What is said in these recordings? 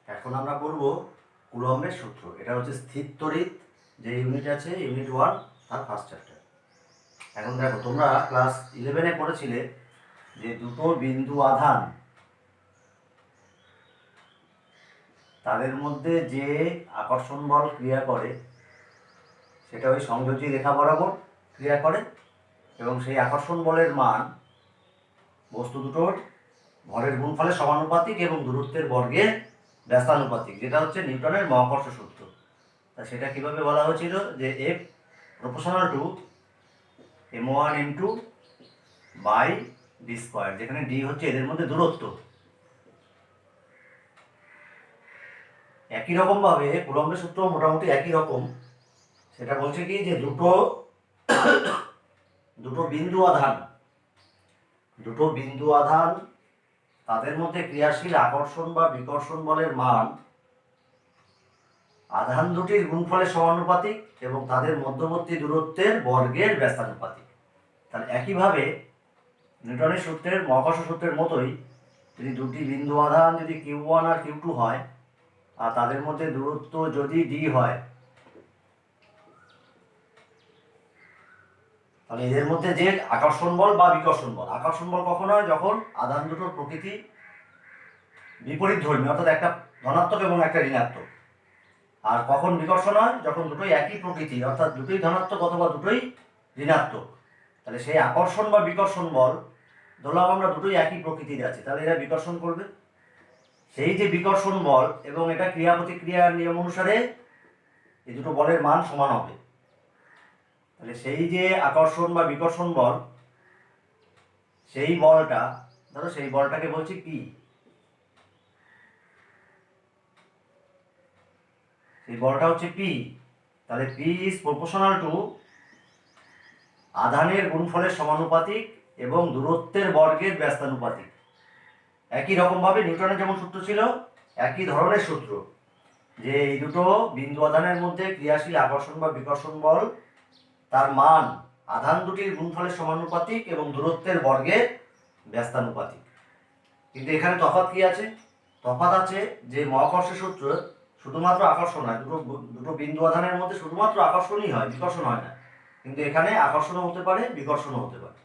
এখন আমরা পড়ব কুলম্বের সূত্র। এটা হচ্ছে স্থির তড়িৎ যে ইউনিট আছে, ইউনিট 1 তার ফার্স্ট চ্যাপ্টার। এখন দেখো, তোমরা ক্লাস 11-এ পড়েছিলে যে দুটো বিন্দু আধান, তাদের মধ্যে যে আকর্ষণ বল ক্রিয়া করে সেটা ওই সংযোজী রেখা বরাবর ক্রিয়া করে, এবং সেই আকর্ষণ বলের মান বস্তু দুটোর ভরের গুণফলের সমানুপাতিক এবং দূরত্বের বর্গের ব্যস্তানুপাতিক, যেটা হচ্ছে নিউটনের মহাকর্ষ সূত্র। তা সেটা কিভাবে বলা হয়েছিল যে F proportional to m1 m2 by d square, যেখানে d হচ্ছে এদের মধ্যে দূরত্ব। একই রকমভাবে কুলম্বের সূত্র মোটামুটি একই রকম। সেটা বলছে কি যে দুটো বিন্দু আধান তাদের মধ্যে ক্রিয়াশীল আকর্ষণ বা বিকর্ষণ বলের মান আধান দুটির গুণফলের সমানুপাতিক এবং তাদের মধ্যবর্তী দূরত্বের বর্গের ব্যস্তানুপাতিক। তাহলে একইভাবে নিউটনের সূত্রের মহাকর্ষ সূত্রের মতোই যদি দুটি বিন্দু আধান যদি Q1 আর Q2 হয়, আর তাদের মধ্যে দূরত্ব যদি d হয়, তাহলে এদের মধ্যে যে আকর্ষণ বল বা বিকর্ষণ বল কখন হয়? যখন আধান দুটোর প্রকৃতি বিপরীত ধর্মী, অর্থাৎ একটা ধনাত্মক এবং একটা ঋণাত্মক। আর কখন বিকর্ষণ হয়? যখন দুটোই একই প্রকৃতি, অর্থাৎ দুটোই ধনাত্মক অথবা দুটোই ঋণাত্মক। তাহলে সেই আকর্ষণ বা বিকর্ষণ বল, ধরলাম আমরা দুটোই একই প্রকৃতির আছে, তাহলে এরা বিকর্ষণ করবে। সেই যে বিকর্ষণ বল এবং এটা ক্রিয়া প্রতিক্রিয়ার নিয়ম অনুসারে এই দুটো বলের মান সমান হবে। তাহলে সেই যে আকর্ষণ বা বিকর্ষণ বল, সেই বলটা, ধরো সেই বলটাকে বলছি পি। সেই বলটা হচ্ছে পি। তাহলে পি ইজ প্রপোর্শনাল টু আধানের গুণফলের সমানুপাতিক এবং দূরত্বের বর্গের ব্যস্তানুপাতিক। একই রকমভাবে নিউটনের যেমন সূত্র ছিল, একই ধরনের সূত্র, যে এই দুটো বিন্দু আধানের মধ্যে ক্রিয়াশীল আকর্ষণ বা বিকর্ষণ বল, তার মান আধান দুটির গুণফলের সমানুপাতিক এবং দূরত্বের বর্গের ব্যস্তানুপাতিক। কিন্তু এখানে তফাৎ কি আছে? তফাৎ আছে যে মহাকর্ষ সূত্র শুধুমাত্র আকর্ষণ হয়, দুটো বিন্দু আধানের মধ্যে শুধুমাত্র আকর্ষণই হয়, বিকর্ষণ হয় না। কিন্তু এখানে আকর্ষণও হতে পারে, বিকর্ষণও হতে পারে।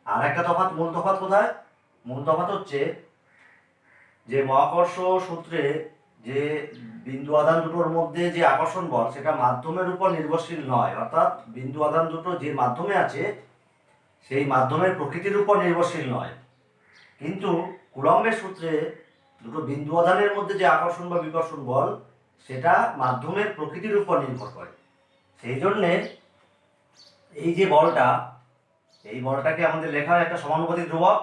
আর একটা তফাৎ, মূল তফাৎ কোথায়? মূল তফাৎ হচ্ছে যে মহাকর্ষ সূত্রে যে বিন্দু আধান দুটোর মধ্যে যে আকর্ষণ বল, সেটা মাধ্যমের উপর নির্ভরশীল নয়। অর্থাৎ বিন্দু আধান দুটো যে মাধ্যমে আছে সেই মাধ্যমের প্রকৃতির উপর নির্ভরশীল নয়। কিন্তু কুলম্বের সূত্রে দুটো বিন্দু আধানের মধ্যে যে আকর্ষণ বা বিকর্ষণ বল, সেটা মাধ্যমের প্রকৃতির উপর নির্ভর করে। সেই জন্যে এই যে বলটা, এই বলটাকে আমাদের লেখা হয় একটা সমানুপাতিক ধ্রুবক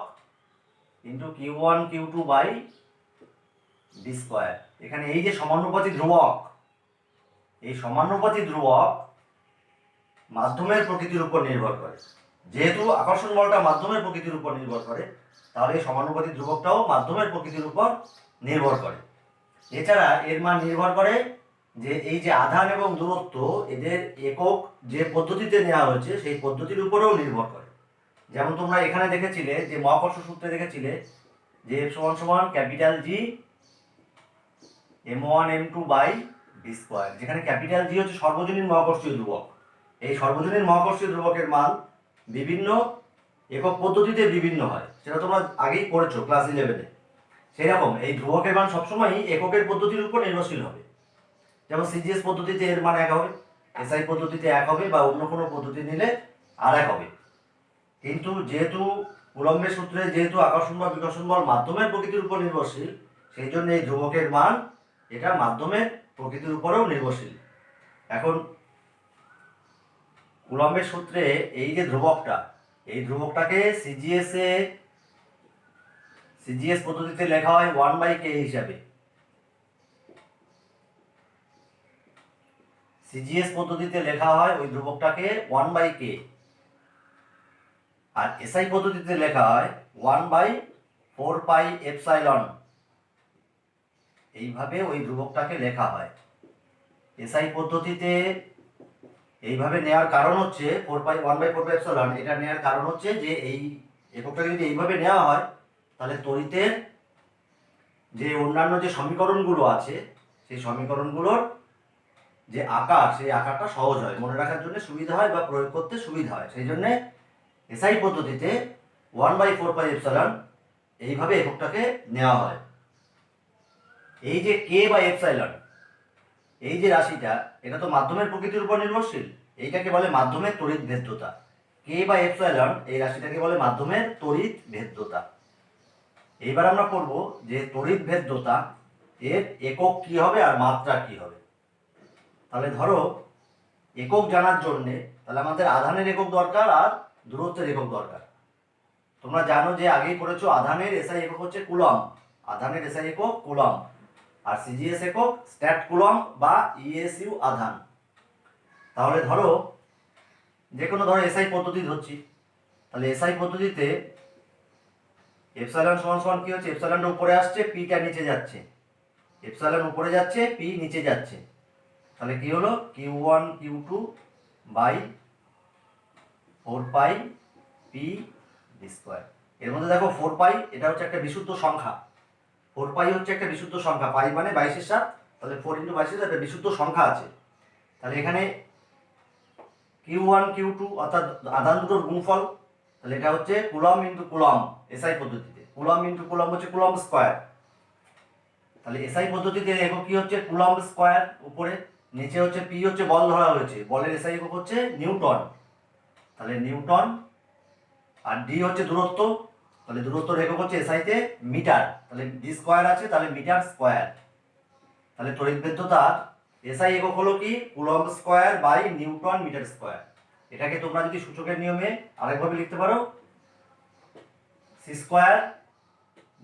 into Q1 Q2 by d square. এখানে এই যে সমানুপাতিক ধ্রুবক, এই সমানুপাতিক ধ্রুবক মাধ্যমের প্রকৃতির উপর নির্ভর করে। যেহেতু আকর্ষণ বলটা মাধ্যমের প্রকৃতির উপর নির্ভর করে, তাহলে এই সমানুপাতিক ধ্রুবকটাও মাধ্যমের প্রকৃতির উপর নির্ভর করে। এছাড়া এর মান নির্ভর করে যে এই যে আধান এবং দূরত্ব, এদের একক যে পদ্ধতিতে নেওয়া হয়েছে সেই পদ্ধতির উপরেও নির্ভর করে। যেমন তোমরা এখানে দেখেছিলে যে মহাকর্ষ সূত্রে দেখেছিলে যে F সমান capital G m1 m2 by d square, যেখানে ক্যাপিটাল G হচ্ছে সর্বজনীন মহাকর্ষীয় ধ্রুবক। এই সর্বজনীন মহাকর্ষীয় ধ্রুবকের মান বিভিন্ন একক পদ্ধতিতে বিভিন্ন হয়, সেটা তোমরা আগেই পড়েছো ক্লাস 11-এ। সেই রকম এই ধ্রুবকের মান সবসময়ই এককের পদ্ধতির উপর নির্ভরশীল হবে। যেমন সিজিএস পদ্ধতিতে এর মান 1 হবে, এসআই পদ্ধতিতে 1 হবে, বা অন্য কোনো পদ্ধতি নিলে আর 1 হবে। কিন্তু যেহেতু কুলম্বের সূত্রে যেহেতু আকর্ষণ বা বিকর্ষণ বল মাধ্যমের প্রকৃতির উপর নির্ভরশীল, সেই জন্য এই ধ্রুবকের মান এটা মাধ্যমের প্রকৃতির উপরেও নির্ভরশীল। এখন কুলম্বের সূত্রে এই যে ধ্রুবকটা, এই ধ্রুবকটাকে সিজিএস পদ্ধতিতে লেখা হয় 1/k হিসাবে। সিজিএস পদ্ধতিতে লেখা হয় ওই ধ্রুবকটাকে 1/k, আর এসআই পদ্ধতিতে লেখা হয় 1/4πε। এইভাবে ওই ধ্রুবকটাকে লেখা হয়। এসআই পদ্ধতিতে এইভাবে নেওয়ার কারণ হচ্ছে 1/4πε, এটা নেওয়ার কারণ হচ্ছে যে এই এককটাকে যদি এইভাবে নেওয়া হয়, তাহলে তড়িতের যে অন্যান্য যে সমীকরণগুলো আছে সেই সমীকরণগুলোর যে আকার, সেই আকারটা সহজ হয়, মনে রাখার জন্য সুবিধা হয় বা প্রয়োগ করতে সুবিধা হয়। সেই জন্যে এসআই পদ্ধতিতে 1/4πε এইভাবে এককটাকে নেওয়া হয়। এই যে কে বা এপসাইলন, এই যে রাশিটা, এটা তো মাধ্যমের প্রকৃতির উপর নির্ভরশীল। এইটাকে বলে মাধ্যমের তড়িৎ ভেদ্যতা। কে বা এপসাইলন এই রাশিটাকে বলে মাধ্যমের তড়িৎ ভেদ্যতা। এইবার আমরা পড়ব যে তড়িৎ ভেদ্যতা এর একক কি হবে আর মাত্রা কি হবে। তাহলে ধরো একক জানার জন্যে তাহলে আমাদের আধানের একক দরকার আর দূরত্বের একক দরকার। তোমরা জানো যে আগেই পড়েছো আধানের এসআই একক হচ্ছে কুলম্ব, আধানের এসআই একক কুলম্ব, আর সিজিএস একক স্ট্যাট কুলম্ব বা ইএসইউ আধান। তাহলে ধরো যে কোনো ধরো এসআই পদ্ধতি ধরছি, তাহলে এসআই পদ্ধতিতে এপসাইলন সমান সমান কি হচ্ছে, এপসাইলনটা উপরে আসছে, পিটা নিচে যাচ্ছে, এপসাইলন উপরে যাচ্ছে, পি নিচে যাচ্ছে। তাহলে কি হলো, Q1 Q2 by 4π P D square. এর মধ্যে দেখো 4π এটা হচ্ছে একটা বিশুদ্ধ সংখ্যা, 4π হচ্ছে একটা বিশুদ্ধ সংখ্যা, পাই মানে 22/7, তাহলে 4 × 22 একটা বিশুদ্ধ সংখ্যা আছে। তাহলে এখানে Q1 Q2 অর্থাৎ আধান দুটোর গুণফল, তাহলে এটা হচ্ছে কুলম্ব ইন্টু কুলম্ব এসআই পদ্ধতিতে, কুলম্ব ইন্টু কুলম্ব হচ্ছে কুলম্ব স্কোয়ার। তাহলে এসআই পদ্ধতিতে একক কি হচ্ছে কুলম্ব স্কোয়ার উপরে, নিচে হচ্ছে পি হচ্ছে বল ধরা হয়েছে, বলের এসআই একক হচ্ছে নিউটন, তাহলে নিউটন, আর ডি হচ্ছে দূরত্ব, তাহলে দূরত্বের একক হচ্ছে এসআইতে মিটার, তাহলে ডি স্কোয়ার আছে, তাহলে মিটার স্কোয়ার। তাহলে তড়িৎ ভেদ্যতার এসআই একক হলো কি coulomb square by newton metre square. এটাকে তোমরা যদি সূচকের নিয়মে আরেকভাবে লিখতে পারো, C square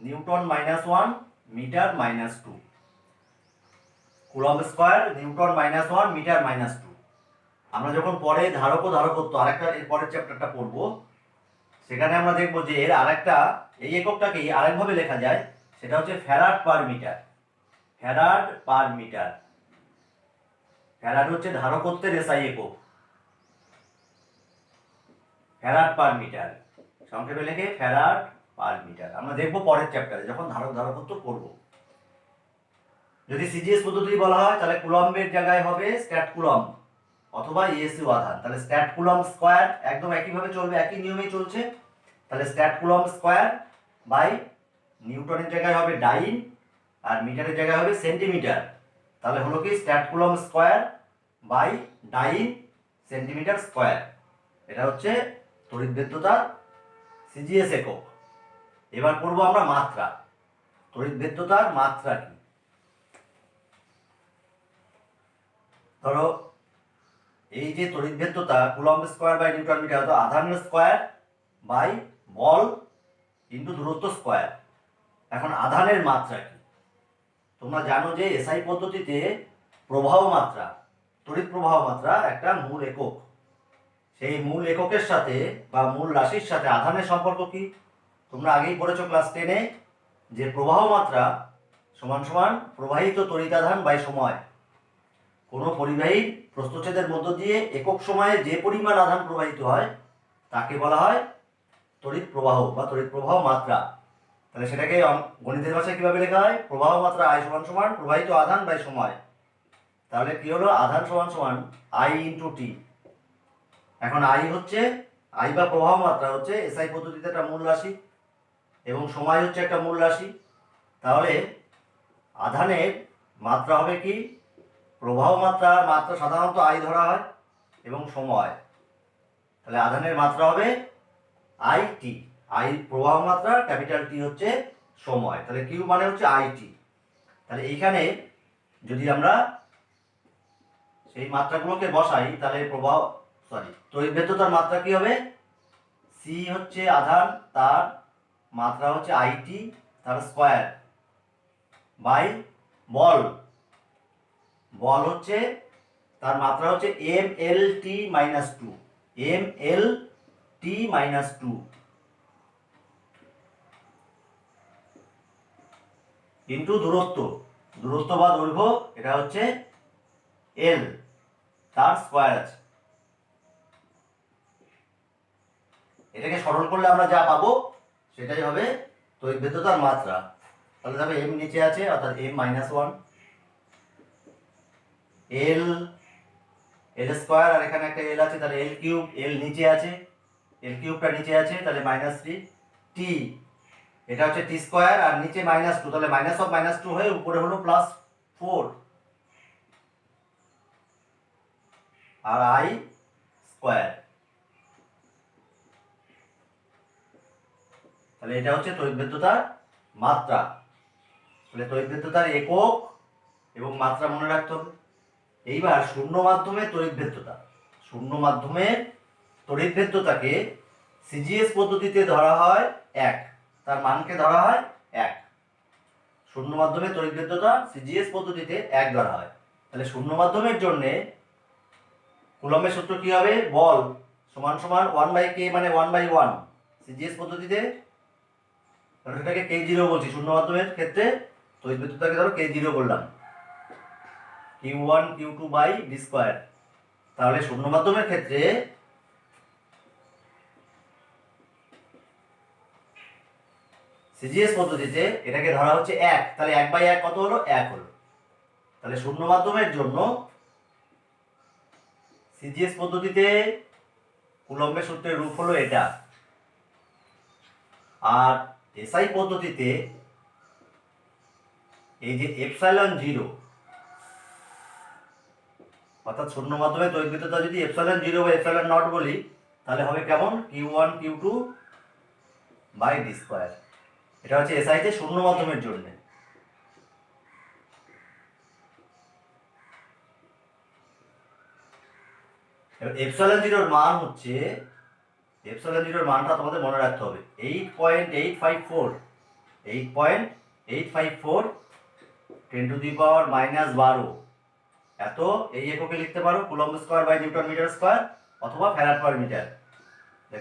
newton -1 metre -2, coulomb square newton -1 metre -2। আমরা যখন পরে ধারক ও ধারকত্ব আরেকটা এর পরের চ্যাপ্টারটা পড়বো, সেখানে আমরা দেখবো যে এর আরেকটা এই এককটাকেই আরেকভাবে লেখা যায়, সেটা হচ্ছে farad per metre, farad per metre. Farad হচ্ছে ধারকত্বের এসআই একক, ফ্যারাড পার মিটার, সংক্ষেপে লেখে ফ্যারাড পার মিটার। আমরা দেখবো পরের চ্যাপ্টারে যখন ধারক ধারকত্ব পড়বো। যদি সিজিএস পদ্ধতি বলা হয় তাহলে কুলম্বের জায়গায় হবে স্ট্যাট কুলম্ব অথবা ইএসইউ আধান, তাহলে স্ট্যাট কুলম্ব স্কোয়ার একদম একইভাবে চলবে, একই নিয়মেই চলছে। তাহলে স্ট্যাট কুলম্ব স্কোয়ার বাই নিউটনের জায়গায় হবে ডাইন আর মিটারের জায়গায় হবে সেন্টিমিটার, তাহলে হলো কি statcoulomb square by dyne centimetre square. এটা হচ্ছে তড়িৎ ভেদ্যতার সিজিএস একক। এবার পড়বো আমরা মাত্রা, তড়িৎ ভেদ্যতার মাত্রা কি। ধরো এই যে তড়িৎ ভেদ্যতা coulomb square by newton metre, অর্থাৎ আধানের স্কোয়ার বাই বল ইন্টু দূরত্ব স্কোয়ার। এখন আধানের মাত্রা কি, তোমরা জানো যে এসআই পদ্ধতিতে প্রবাহ মাত্রা, তড়িৎ প্রবাহ মাত্রা একটা মূল একক, সেই মূল এককের সাথে বা মূল রাশির সাথে আধানের সম্পর্ক কি তোমরা আগেই পড়েছো ক্লাস 10-এ, যে প্রবাহ মাত্রা সমান সমান প্রবাহিত তড়িতাধান বাই সময়। কোনো পরিবাহীর প্রস্থচ্ছেদের মধ্য দিয়ে একক সময়ে যে পরিমাণ আধান প্রবাহিত হয় তাকে বলা হয় তড়িৎ প্রবাহ বা তড়িৎ প্রবাহ মাত্রা। তাহলে সেটাকে গণিতের ভাষায় কিভাবে লেখা হয়, প্রবাহ মাত্রা আই সমান সমান প্রবাহিত আধান বাই সময়। তাহলে কি হলো, আধান সমান সমান আই ইন্টু টি। এখন আই হচ্ছে, আই বা প্রবাহ মাত্রা হচ্ছে এসআই পদ্ধতিতে একটা মূল রাশি এবং সময় হচ্ছে একটা মূল রাশি। তাহলে আধানের মাত্রা হবে কি, প্রবাহ মাত্রার মাত্রা সাধারণত আই ধরা হয় এবং সময়, তাহলে আধানের মাত্রা হবে আই টি, আই প্রবাহ মাত্রা, ক্যাপিটাল টি হচ্ছে সময়, তাহলে কিউ মানে হচ্ছে আই টি। তাহলে এইখানে যদি আমরা সেই মাত্রাগুলোকে বসাই তাহলে তড়িৎ ভেদ্যতার মাত্রা কি হবে, সি হচ্ছে আধান, তার মাত্রা হচ্ছে আইটি তার স্কোয়ার বাই বল, বল হচ্ছে তার মাত্রা হচ্ছে mlt-2, mlt-2 ইন্টু দূরত্ব, দূরত্ব বা দৈর্ঘ্য এটা হচ্ছে এল, তার স্কোয়ার আছে। এটাকে সরল করলে আমরা যা পাবো সেটাই হবে তড়িৎ ভেদ্যতার মাত্রা। তাহলে দেখো এম নিচে আছে অর্থাৎ এম মাইনাস ওয়ান, এল এল স্কোয়ার আর এখানে একটা এল আছে তাহলে এল কিউব, এল নিচে আছে, এল কিউবটা নিচে আছে তাহলে মাইনাস থ্রি, টি এটা হচ্ছে টি স্কোয়ার আর নিচে মাইনাস টু, তাহলে মাইনাস অফ মাইনাস টু হয়ে উপরে হলো প্লাস ফোর আর আই স্কোয়ার। তাহলে এটা হচ্ছে তড়িৎভেদ্যতার মাত্রা। তাহলে তড়িৎভেদ্যতার একক এবং মাত্রা মনে রাখতে হবে। এইবার শূন্য মাধ্যমে তড়িৎভেদ্যতা, শূন্য মাধ্যমে তড়িৎভেদ্যতাকে সিজিএস পদ্ধতিতে ধরা হয় এক, তার মানকে ধরা হয় এক। শূন্য মাধ্যমে তড়িৎভেদ্যতা সিজিএস পদ্ধতিতে এক ধরা হয়। তাহলে শূন্য মাধ্যমের জন্য কুলম্বের সূত্র কি হবে? বল সমান সমান ওয়ান বাই কে মানে ওয়ান বাই ওয়ান সিজিএস পদ্ধতিতে, তাহলে সেটাকে কে জিরো বলছি। শূন্য মাধ্যমের ক্ষেত্রে তড়িৎভেদ্যতাকে ধরো কে জিরো বললাম, Q one Q two by D square. তাহলে শূন্য মাধ্যমের ক্ষেত্রে সিজিএস পদ্ধতিতে এটাকে ধরা হচ্ছে এক, তাহলে এক বাই এক কত হলো? এক হলো। তাহলে শূন্য মাধ্যমের জন্য সিজিএস পদ্ধতিতে কুলম্বের সূত্রের রূপ হলো এটা, আর এসআই পদ্ধতিতে এই যে এপসাইলন জিরো, অর্থাৎ শূন্য মাধ্যমে তড়িৎভেদ্যতা যদি এপসাইলন জিরো বা এপসাইলন নট বলি তাহলে হবে কেমন? Q one Q two by D square. এটা হচ্ছে এসআইতে শূন্য মাধ্যমের জন্য। এবার এপসাইলন জিরোর মান হচ্ছে, এপসাইলন জিরোর মানটা তোমাদের মনে রাখতে হবে 8.854, 8.854 10 টু দি পাওয়ার মাইনাস 12। এত এই এককে লিখতে পারো coulomb square by newton metre square অথবা farad per metre,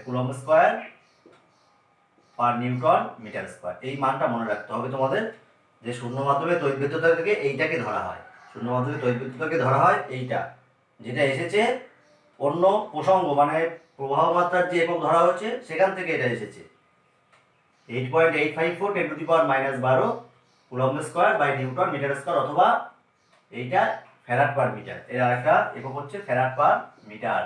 coulomb square per newton metre square. এই মানটা মনে রাখতে হবে তোমাদের, যে শূন্য মাধ্যমে তড়িৎভেদ্যতা থেকে এইটাকে ধরা হয়, শূন্য মাধ্যমে তড়িৎভেদ্যতাকে ধরা হয় এইটা, যেটা এসেছে অন্য প্রসঙ্গ মানে প্রবাহ মাত্রার যে একক ধরা হয়েছে সেখান থেকে এটা এসেছে 8.854 10 to the power minus 12 coulomb square by newton metre square, অথবা এইটা ফ্যারাড পার মিটার। এর আরেকটা একক হচ্ছে ফ্যারাড পার মিটার।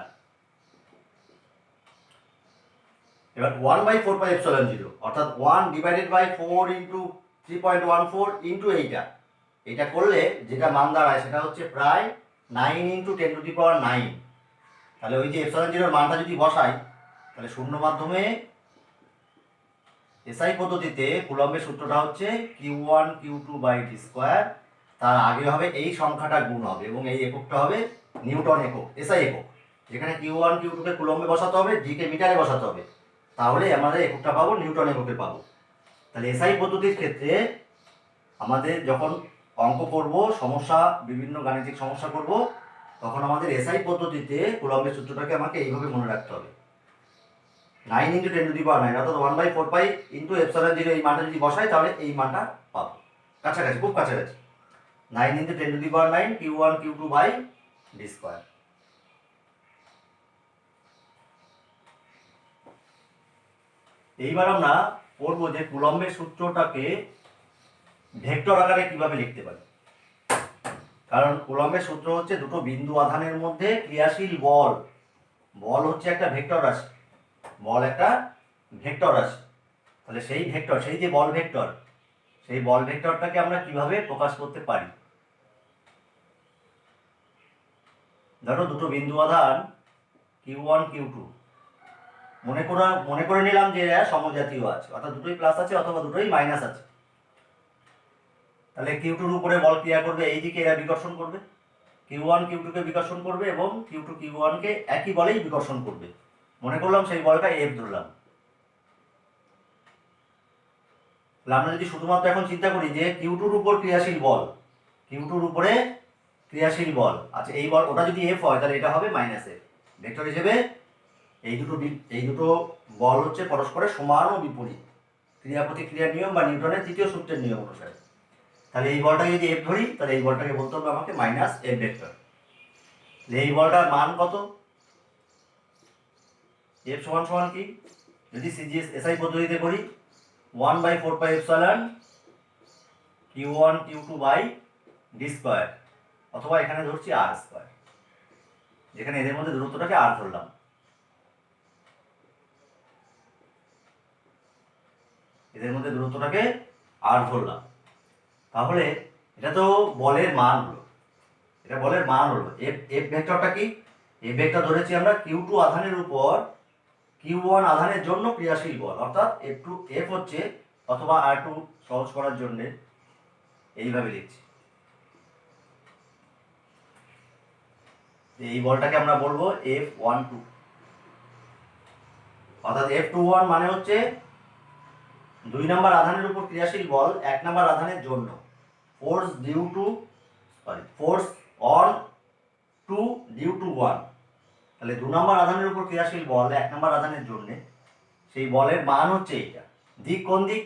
এবার 1/4πε0 অর্থাৎ 1 ডিভাইডেড বাই 4 ইন্টু 3.14 ইন্টু এইটা করলে যেটা মান দাঁড়ায় সেটা হচ্ছে প্রায় 9 ইন্টু 10 টু দি পাওয়ার 9। তাহলে ওই যে এপসাইলন জিরোর মানটা যদি বসাই তাহলে শূন্য মাধ্যমে এসআই পদ্ধতিতে কুলম্বের সূত্রটা হচ্ছে Q one Q two by D square, তার আগে হবে এই সংখ্যাটা গুণ হবে এবং এই এককটা হবে নিউটন একক, এসআই একক, যেখানে কিউ ওয়ান কিউ টুকে কুলম্বে বসাতে হবে, ডিকে মিটারে বসাতে হবে, তাহলে আমাদের এককটা পাবো নিউটন এককে পাবো। তাহলে এসআই পদ্ধতির ক্ষেত্রে আমাদের যখন অঙ্ক করব, সমস্যা বিভিন্ন গাণিতিক সমস্যা করব, তখন আমাদের এসআই পদ্ধতিতে কুলম্বের সূত্রটাকে আমাকে এইভাবে মনে রাখতে হবে 9 ইন্টু 10 টু দি পাওয়ার 9 অর্থাৎ 1/4π ইন্টু এপসাইলন জিরো। এই মানটা যদি বসাই তাহলে এই মানটা পাবো, কাছাকাছি, খুব কাছাকাছি। 9 into 10 to the power 9 Q one Q two by D square. এইবার আমরা পড়বো যে কুলম্বের সূত্রটাকে ভেক্টর আকারে কিভাবে লিখতে পারি। কারণ কুলম্বের সূত্র হচ্ছে দুটো বিন্দু আধানের মধ্যে ক্রিয়াশীল বল, বল হচ্ছে একটা ভেক্টর রাশি, বল একটা ভেক্টর রাশি। তাহলে সেই ভেক্টর, সেই যে বল ভেক্টর, সেই বল ভেক্টরটাকে আমরা কিভাবে প্রকাশ করতে পারি। ধরো দুটো বিন্দু আধান কিউ ওয়ান কিউ টু, মনে করে নিলাম যে এরা সমজাতীয় আছে, অর্থাৎ দুটোই প্লাস আছে অথবা দুটোই মাইনাস আছে। তাহলে কিউ টুর উপরে বল ক্রিয়া করবে, এই দিকে এরা বিকর্ষণ করবে, কিউ ওয়ান কিউ টুকে বিকর্ষণ করবে এবং কিউ টু কিউ ওয়ানকে একই বলেই বিকর্ষণ করবে। মনে করলাম সেই বলটা এফ ধরলাম। তাহলে আমরা যদি শুধুমাত্র এখন চিন্তা করি যে কিউ টুর উপর ক্রিয়াশীল বল, কিউ টুর উপরে ক্রিয়াশীল বল, আচ্ছা এই বল ওটা যদি এফ হয় তাহলে এটা হবে মাইনাস এফ। ভেক্টর হিসেবে এই দুটো বল হচ্ছে পরস্পরের সমান ও বিপরীত, ক্রিয়া প্রতিক্রিয়ার নিয়ম বা নিউটনের তৃতীয় সূত্রের নিয়ম অনুসারে। তাহলে এই বলটাকে যদি এফ ধরি তাহলে এই বলটাকে বলতে হবে আমাকে মাইনাস এফ ভেক্টর। এই বলটার মান কত? এফ সমান সমান কি, যদি সিজিএস এসআই পদ্ধতিতে করি 1/4πε Q1 Q2 by D square, অথবা এখানে ধরছি আর স্কোয়ার, যেখানে এদের মধ্যে দূরত্বটাকে আর ধরলাম। এদের মধ্যে দূরত্বটাকে আর ধরলাম। তাহলে এটা তো বলের মান হলো, এটা বলের মান হলো। এফ এফ ভেক্টরটা কি? এফ ভেক্টর ধরেছি আমরা Q2 আধানের উপর Q1 আধানের জন্য ক্রিয়াশীল বল, অর্থাৎ এফ হচ্ছে, অথবা আর2 সহজ করার জন্য এইভাবে লিখছি, এই বলটাকে আমরা বলবো F12, অর্থাৎ F21 মানে হচ্ছে 2 নম্বর আধানের উপর ক্রিয়াশীল বল 1 নম্বর আধানের জন্য, ফোর্স অন 2 ডিউ টু 1। তাহলে 2 নম্বর আধানের উপর ক্রিয়াশীল বল 1 নম্বর আধানের জন্য, সেই বলের মান হচ্ছে এইটা। দিক কোন দিক?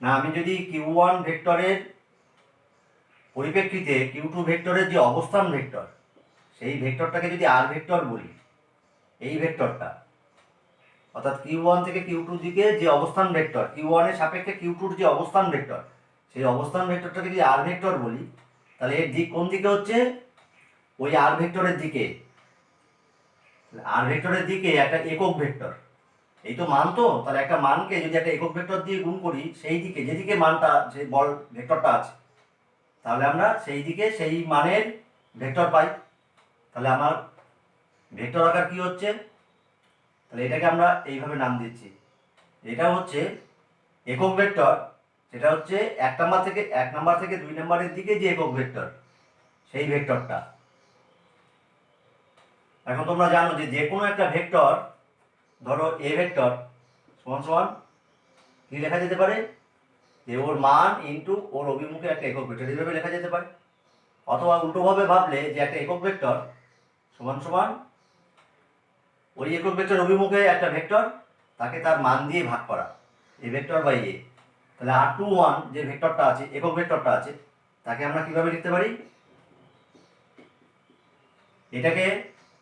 না, আমি যদি Q1 ভেক্টরের পরিপ্রেক্ষিতে Q2 ভেক্টরের যে অবস্থান ভেক্টর, সেই ভেক্টরটাকে যদি আর ভেক্টর বলি, এই ভেক্টরটা অর্থাৎ Q1 থেকে Q2 দিকে যে অবস্থান ভেক্টর, Q1 এর সাপেক্ষে Q2 যে অবস্থান ভেক্টর, সেই অবস্থান ভেক্টরটাকে যদি আর ভেক্টর বলি, তাহলে এর দিক কোন দিকে হচ্ছে? ওই আর ভেক্টরের দিকে। আর ভেক্টরের দিকে একটা একক ভেক্টর, এই তো মান, তো তাহলে একটা মানকে যদি একটা একক ভেক্টর দিয়ে গুণ করি, সেই দিকে যেদিকে মানটা, সেই বল ভেক্টরটা আছে, তাহলে আমরা সেই দিকে সেই মানের ভেক্টর পাই। তাহলে আমার ভেক্টর আকার কি হচ্ছে? তাহলে এটাকে আমরা এইভাবে নাম দিচ্ছি, এটা হচ্ছে একক ভেক্টর, সেটা হচ্ছে 1 নাম্বার থেকে 2 নম্বরের দিকে যে একক ভেক্টর, সেই ভেক্টরটা। এখন তোমরা জানো যে যে কোনো একটা ভেক্টর, ধরো এ ভেক্টর সমান সমান কি লেখা যেতে পারে? যে ওর মান ইন্টু ওর অভিমুখে একটা একক ভেক্টর, এইভাবে লেখা যেতে পারে। অথবা উল্টোভাবে ভাবলে যে একটা একক ভেক্টর সমান সমান ওই একক ভেক্টর অভিমুখে একটা ভেক্টর, তাকে তার মান দিয়ে ভাগ করা, এ ভেক্টর বাই এ। তাহলে R21 যে ভেক্টরটা আছে, একক ভেক্টরটা আছে, তাকে আমরা কিভাবে লিখতে পারি? এটাকে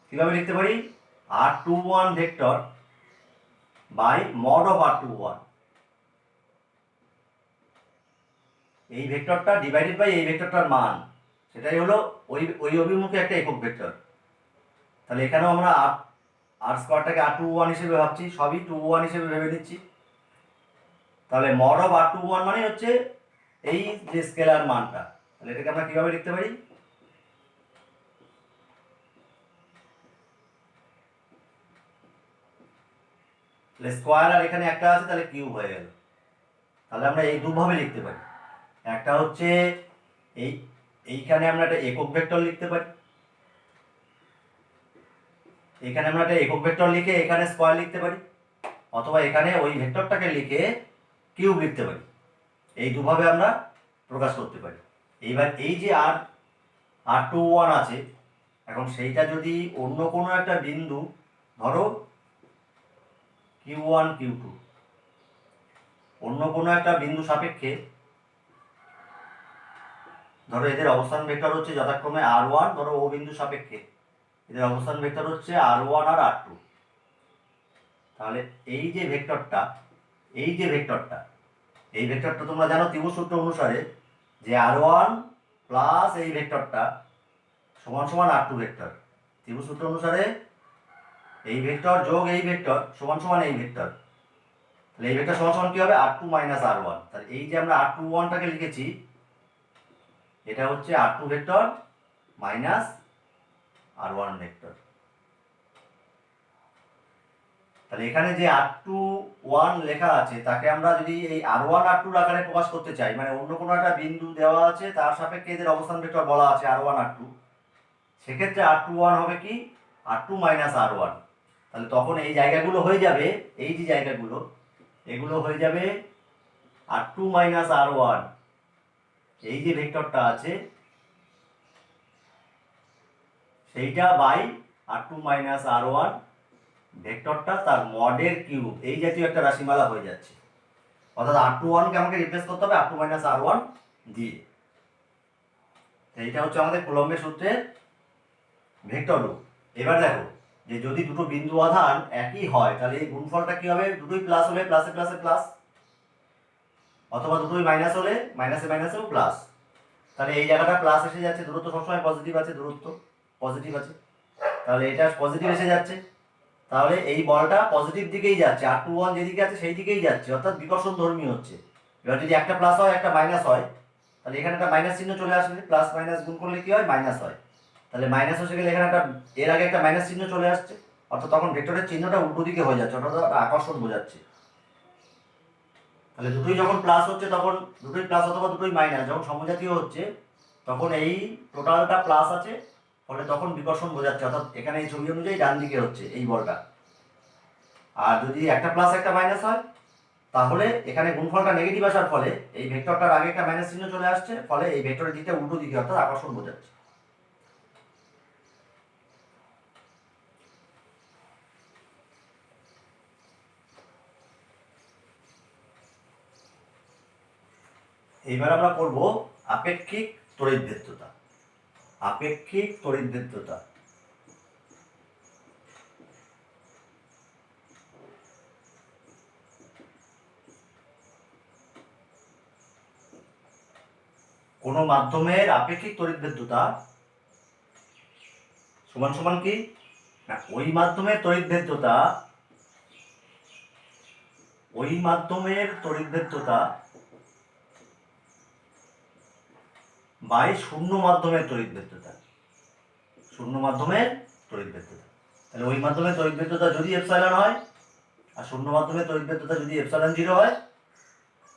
কিভাবে লিখতে পারি? R21 vector by mod of R21, এই ভেক্টরটা ডিভাইডেড বাই এই ভেক্টরটার মান, সেটাই হলো ওই ওই অভিমুখে একটা একক ভেক্টর। তাহলে এখানেও আমরা আর স্কোয়ারটাকে R21 হিসেবে ভাবছি, সবই 21 হিসেবে ভেবে নিচ্ছি। তাহলে মড অফ R21 মানে হচ্ছে এই যে স্কেলার মানটা। তাহলে এটাকে আমরা কিভাবে লিখতে পারি? তাহলে স্কোয়ার আর এখানে একটা আছে, তাহলে কিউব হয়ে গেল। তাহলে আমরা এই দুভাবে লিখতে পারি, একটা হচ্ছে এইখানে আমরা একটা একক ভেক্টর লিখতে পারি, এখানে আমরা একটা একক ভেক্টর লিখে এখানে স্কোয়ার লিখতে পারি, অথবা এখানে ওই ভেক্টরটাকে লিখে কিউব লিখতে পারি। এই দুভাবে আমরা প্রকাশ করতে পারি। এইবার এই যে R21 আছে, এখন সেইটা যদি অন্য কোনো একটা বিন্দু, ধরো Q1 Q2, অন্য কোনো একটা বিন্দু সাপেক্ষে, ধরো এদের অবস্থান ভেক্টর হচ্ছে যথাক্রমে R1, ধরো ও বিন্দু সাপেক্ষে এদের অবস্থান ভেক্টর হচ্ছে R1 আর R2। তাহলে এই যে ভেক্টরটা, এই ভেক্টরটা তোমরা জানো ত্রিভুজ সূত্র অনুসারে যে R1 প্লাস এই ভেক্টরটা সমান সমান R2 ভেক্টর। ত্রিভুজ সূত্র অনুসারে এই ভেক্টর যোগ এই ভেক্টর সমান সমান এই ভেক্টর। তাহলে এই ভেক্টর সমান সমান কি হবে? R2 minus R1। তাহলে এই যে আমরা R21টাকে লিখেছি, এটা হচ্ছে R2 vector minus R1 vector. তাহলে এখানে যে R21 লেখা আছে, তাকে আমরা যদি এই R1 R2 আকারে প্রকাশ করতে চাই, মানে অন্য কোনো একটা বিন্দু দেওয়া আছে, তার সাপেক্ষে এদের অবস্থান ভেক্টর বলা আছে R1 R2, সেক্ষেত্রে R21 হবে কি? R2 minus R1। তাহলে তখন এই জায়গাগুলো হয়ে যাবে, এই যে জায়গাগুলো, এগুলো হয়ে যাবে R2 মাইনাস R1, এই যে ভেক্টরটা আছে সেইটা বাই R2 মাইনাস R1 ভেক্টরটা তার মডের কিউব, এই জাতীয় একটা রাশিমালা হয়ে যাচ্ছে। অর্থাৎ R21কে আমাকে রিপ্লেস করতে হবে R2 মাইনাস R1 দিয়ে। এইটা হচ্ছে আমাদের কুলম্বের সূত্রের ভেক্টর রূপ। এবার দেখো যে যদি দুটো বিন্দু আধান একই হয়, তাহলে এই গুণফলটা কি হবে? দুটোই প্লাস হলে প্লাসে প্লাসে প্লাস, অথবা দুটোই মাইনাস হলে মাইনাসে মাইনাসেও প্লাস। তাহলে এই জায়গাটা প্লাস এসে যাচ্ছে, দূরত্ব সবসময় পজিটিভ আছে, দূরত্ব পজিটিভ আছে, তাহলে এটা পজিটিভ এসে যাচ্ছে। তাহলে এই বলটা পজিটিভ দিকেই যাচ্ছে, R21 যেদিকে আছে সেই দিকেই যাচ্ছে, অর্থাৎ বিকর্ষণ ধর্মী হচ্ছে। এবার যদি একটা প্লাস হয় একটা মাইনাস হয়, তাহলে এখানে একটা মাইনাস চিহ্ন চলে আসবে, প্লাস মাইনাস গুণ করলে কি হয়, মাইনাস হয়। তাহলে মাইনাস হচ্ছে গেলে এখানে একটা, এর আগে একটা মাইনাস চিহ্ন চলে আসছে, অর্থাৎ তখন ভেক্টরের চিহ্নটা উল্টো দিকে হয়ে যাচ্ছে, অর্থাৎ আকর্ষণ বোঝাচ্ছে। তাহলে দুটোই যখন প্লাস হচ্ছে তখন দুটোই প্লাস অথবা দুটোই মাইনাস, যখন সমজাতীয় হচ্ছে তখন এই টোটালটা প্লাস আছে, ফলে তখন বিকর্ষণ বোঝাচ্ছে, অর্থাৎ এখানে এই ছবি অনুযায়ী ডান দিকে হচ্ছে এই বলটা। আর যদি একটা প্লাস একটা মাইনাস হয়, তাহলে এখানে গুণফলটা নেগেটিভ আসার ফলে এই ভেক্টরটার আগে একটা মাইনাস চিহ্ন চলে আসছে, ফলে এই ভেক্টরের দিকটা উল্টো দিকে, অর্থাৎ আকর্ষণ বোঝাচ্ছে। এইবার আমরা করব আপেক্ষিক তড়িৎভেদ্যতা। আপেক্ষিক তড়িৎভেদ্যতা। কোনো মাধ্যমের আপেক্ষিক তড়িৎভেদ্যতা সমান সমান কি না, ওই মাধ্যমের তড়িৎভেদ্যতা, ওই মাধ্যমের তড়িৎভেদ্যতা বাই শূন্য মাধ্যমের তড়িৎভেদ্যতা। শূন্য মাধ্যমের তড়িৎভেদ্যতা, তাহলে ওই মাধ্যমের তড়িৎভেদ্যতা যদি এপসাইলন হয় আর শূন্য মাধ্যমের তড়িৎভেদ্যতা যদি এপসাইলন 0 হয়,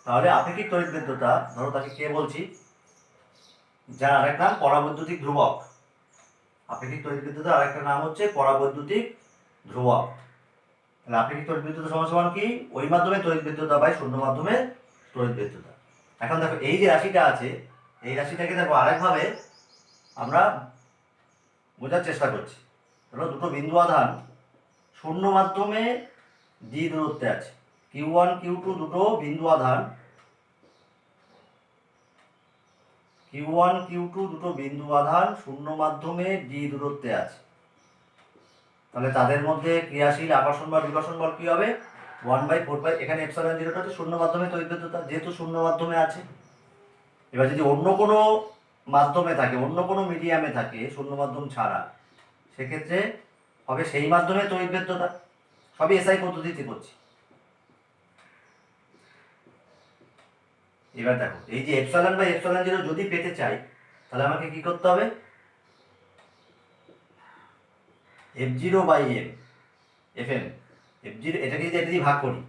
তাহলে আপেক্ষিক তড়িৎভেদ্যতা, ধরো তাকে কে বলছি, যার আরেক নাম পরাবৈদ্যুতিক ধ্রুবক। আপেক্ষিক তড়িৎভেদ্যতা আরেকটা নাম হচ্ছে পরাবৈদ্যুতিক ধ্রুবক। তাহলে আপেক্ষিক তড়িৎভেদ্যতা সমান সমান কি, ওই মাধ্যমের তড়িৎভেদ্যতা বাই শূন্য মাধ্যমের তড়িৎভেদ্যতা। এখন দেখো এই যে রাশিটা আছে, এই রাশিটাকে দেখো আরেকভাবে আমরা বোঝার চেষ্টা করছি। ধরো দুটো বিন্দু আধান শূন্য মাধ্যমে ডি দূরত্বে আছে, Q1 Q2 দুটো বিন্দু আধান, Q1 Q2 দুটো বিন্দু আধান শূন্য মাধ্যমে ডি দূরত্বে আছে। তাহলে তাদের মধ্যে ক্রিয়াশীল আকর্ষণ বা বিকর্ষণ বল কি হবে, 1/4 এখানে এপসাইলন 0টা হচ্ছে শূন্য মাধ্যমে তড়িৎভেদ্যতা, যেহেতু শূন্য মাধ্যমে আছে। এবার যদি অন্য কোনো মাধ্যমে থাকে, অন্য কোনো মিডিয়ামে থাকে শূন্য মাধ্যম ছাড়া, সেক্ষেত্রে হবে সেই মাধ্যমে তড়িৎভেদ্যতা। সবই এসআই পদ্ধতিতে করছি। এবার দেখো এই যে এপসাইলন বা এপসাইলন 0 যদি পেতে চাই, তাহলে আমাকে কি করতে হবে, F0/m Fm, F0 এটাকে যদি এটা দিয়ে ভাগ করি,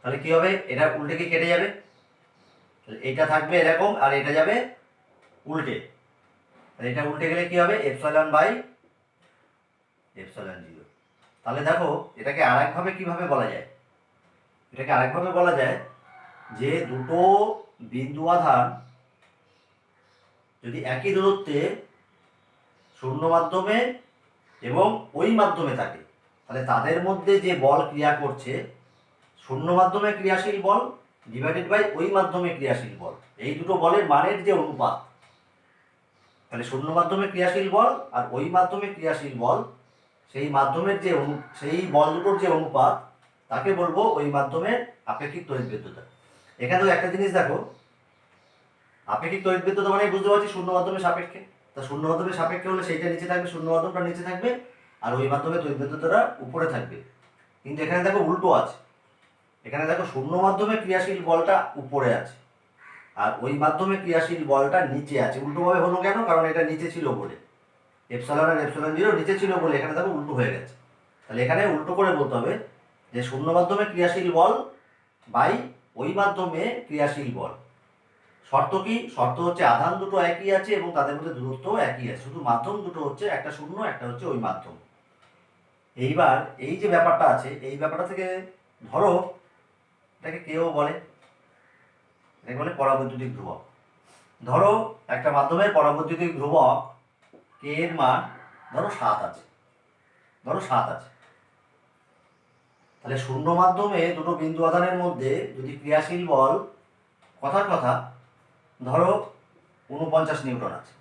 তাহলে কি হবে, এটা উল্টে কি কেটে যাবে, এটা থাকবে এরকম আর এটা যাবে উল্টে, এটা উল্টে গেলে কি হবে, এপসাইলন 0। তাহলে দেখো এটাকে আরেকভাবে কিভাবে বলা যায়, এটাকে আরেকভাবে বলা যায় যে দুটো বিন্দু আধান যদি একই দূরত্বে শূন্য মাধ্যমে এবং ওই মাধ্যমে থাকে, তাহলে তাদের মধ্যে যে বল ক্রিয়া করছে, শূন্য মাধ্যমে ক্রিয়াশীল বল ডিভাইডেড বাই ওই মাধ্যমে ক্রিয়াশীল বল, এই দুটো বলের মানের যে অনুপাত, তাহলে শূন্য মাধ্যমে ক্রিয়াশীল বল আর ওই মাধ্যমে ক্রিয়াশীল বল, সেই মাধ্যমের যে সেই বল দুটোর যে অনুপাত, তাকে বলবো ওই মাধ্যমের আপেক্ষিক তড়িৎভেদ্যতা। এখানেও একটা জিনিস দেখো, আপেক্ষিক তড়িৎভেদ্যতা মানে বুঝতে পারছি শূন্য মাধ্যমের সাপেক্ষে, তা শূন্য মাধ্যমের সাপেক্ষে হলে সেইটা নিচে থাকবে, শূন্য মাধ্যমটা নিচে থাকবে আর ওই মাধ্যমে তড়িৎভেদ্যতাটা উপরে থাকবে। কিন্তু এখানে দেখো উল্টো আছে, এখানে দেখো শূন্য মাধ্যমে ক্রিয়াশীল বলটা উপরে আছে আর ওই মাধ্যমে ক্রিয়াশীল বলটা নিচে আছে। উল্টোভাবে হলো কেন, কারণ এটা নিচে ছিল বলে, এপসাইলন আর এপসাইলন 0 নিচে ছিল বলে এখানে দেখো উল্টো হয়ে গেছে। তাহলে এখানে উল্টো করে বলতে হবে যে শূন্য মাধ্যমে ক্রিয়াশীল বল বাই ওই মাধ্যমে ক্রিয়াশীল বল। শর্ত কি, শর্ত হচ্ছে আধান দুটো একই আছে এবং তাদের মধ্যে দূরত্ব একই আছে, শুধু মাধ্যম দুটো হচ্ছে একটা শূন্য একটা হচ্ছে ওই মাধ্যম। এইবার এই যে ব্যাপারটা আছে, এই ব্যাপারটা থেকে ধরো এটাকে কেউ বলে, এটাকে বলে পরাবৈদ্যুতিক ধ্রুবক। ধরো একটা মাধ্যমের পরাবৈদ্যুতিক ধ্রুবক কে এর মান ধরো 7 আছে, ধরো 7 আছে। তাহলে শূন্য মাধ্যমে দুটো বিন্দু আধানের মধ্যে যদি ক্রিয়াশীল বল, কথার কথা ধরো 49 নিউটন আছে,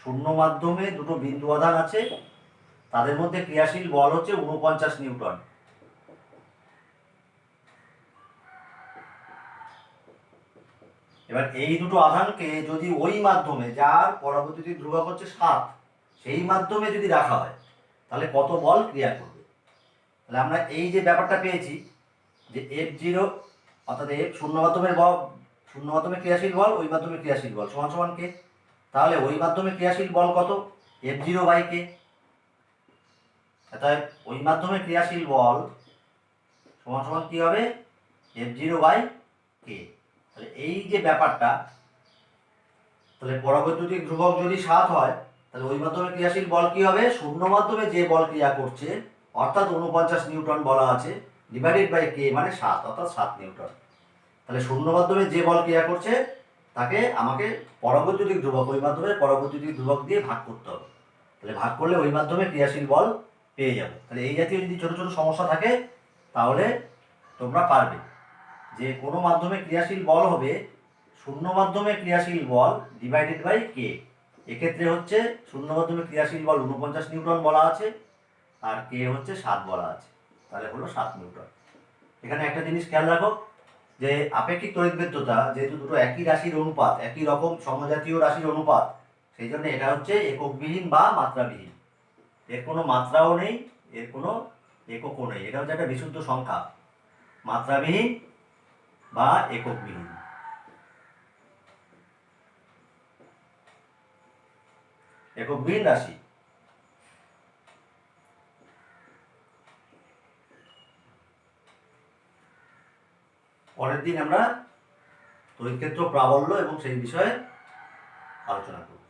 শূন্য মাধ্যমে দুটো বিন্দু আধান আছে, তাদের মধ্যে ক্রিয়াশীল বল হচ্ছে 49 নিউটন। এবার এই দুটো আধানকে যদি ওই মাধ্যমে, যার পরাবৈদ্যুতিক ধ্রুবক হচ্ছে 7, সেই মাধ্যমে যদি রাখা হয় তাহলে কত বল ক্রিয়া করবে। তাহলে আমরা এই যে ব্যাপারটা পেয়েছি যে F0 অর্থাৎ F শূন্য মাধ্যমের বল, শূন্য মাধ্যমে ক্রিয়াশীল বল, ওই মাধ্যমে ক্রিয়াশীল বল সমান সমান কে। তাহলে ওই মাধ্যমে ক্রিয়াশীল বল কত? F0/k। অর্থাৎ ওই মাধ্যমে ক্রিয়াশীল বল সমান সমান কি হবে? F0/k। তাহলে এই যে ব্যাপারটা, তাহলে পরাবৈদ্যুতিক ধ্রুবক যদি 7 হয় তাহলে ওই মাধ্যমে ক্রিয়াশীল বল কি হবে? শূন্য মাধ্যমে যে বল ক্রিয়া করছে অর্থাৎ 49 নিউটন বলা আছে, ডিভাইডেড বাই কে মানে 7 অর্থাৎ 7 নিউটন। তাহলে শূন্য মাধ্যমে যে বল ক্রিয়া করছে তাকে আমাকে পরাবৈদ্যুতিক ধ্রুবক, ওই মাধ্যমে পরাবৈদ্যুতিক ধ্রুবক দিয়ে ভাগ করতে হবে। তাহলে ভাগ করলে ওই মাধ্যমে ক্রিয়াশীল বল পেয়ে যাবো। তাহলে এই জাতীয় যদি ছোট ছোট সমস্যা থাকে তাহলে তোমরা পারবে যে কোনো মাধ্যমে ক্রিয়াশীল বল হবে শূন্য মাধ্যমে ক্রিয়াশীল বল ডিভাইডেড বাই কে। এক্ষেত্রে হচ্ছে শূন্য মাধ্যমে ক্রিয়াশীল বল 49 নিউটন বলা আছে আর কে হচ্ছে 7 বলা আছে, তাহলে হলো 7 নিউটন। এখানে একটা জিনিস খেয়াল রাখো যে আপেক্ষিক তড়িৎভেদ্যতা যেহেতু দুটো একই রাশির অনুপাত, একই রকম সমজাতীয় রাশির অনুপাত, সেই জন্য এটা হচ্ছে এককবিহীন বা মাত্রাবিহীন। এর কোনো মাত্রাও নেই, এর কোনো এককও নেই। এটা হচ্ছে একটা বিশুদ্ধ সংখ্যা, মাত্রাবিহীন বা এককবিহীন। এককবিহীন রাশি। পরের দিন আমরা তড়িৎক্ষেত্র প্রাবল্য এবং সেই বিষয়ে আলোচনা করব।